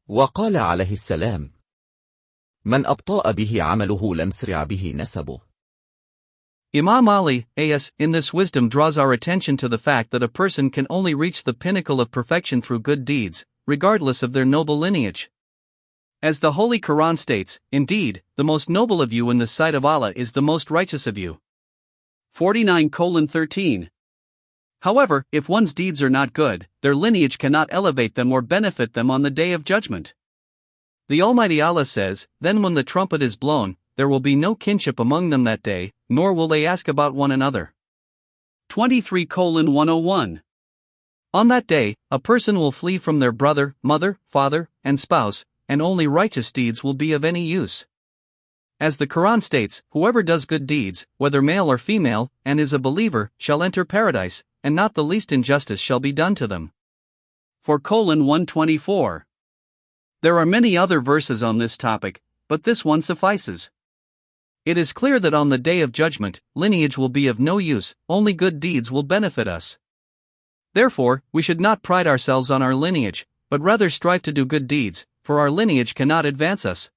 وقال عليه السلام: من أبطأ به عمله لم يسرع به نسبه. Imam Ali, as, in this wisdom draws our attention to the fact that a person can only reach the pinnacle of perfection through good deeds, regardless of their noble lineage. As the Holy Quran states, indeed, the most noble of you in the sight of Allah is the most righteous of you. 49:13. However, if one's deeds are not good, their lineage cannot elevate them or benefit them on the day of judgment. The Almighty Allah says, then when the trumpet is blown, there will be no kinship among them that day, nor will they ask about one another. 23:101. On that day, a person will flee from their brother, mother, father, and spouse, and only righteous deeds will be of any use. As the Quran states, whoever does good deeds, whether male or female, and is a believer, shall enter paradise, and not the least injustice shall be done to them. 4:124. There are many other verses on this topic, but this one suffices. It is clear that on the day of judgment, lineage will be of no use, only good deeds will benefit us. Therefore, we should not pride ourselves on our lineage, but rather strive to do good deeds, for our lineage cannot advance us.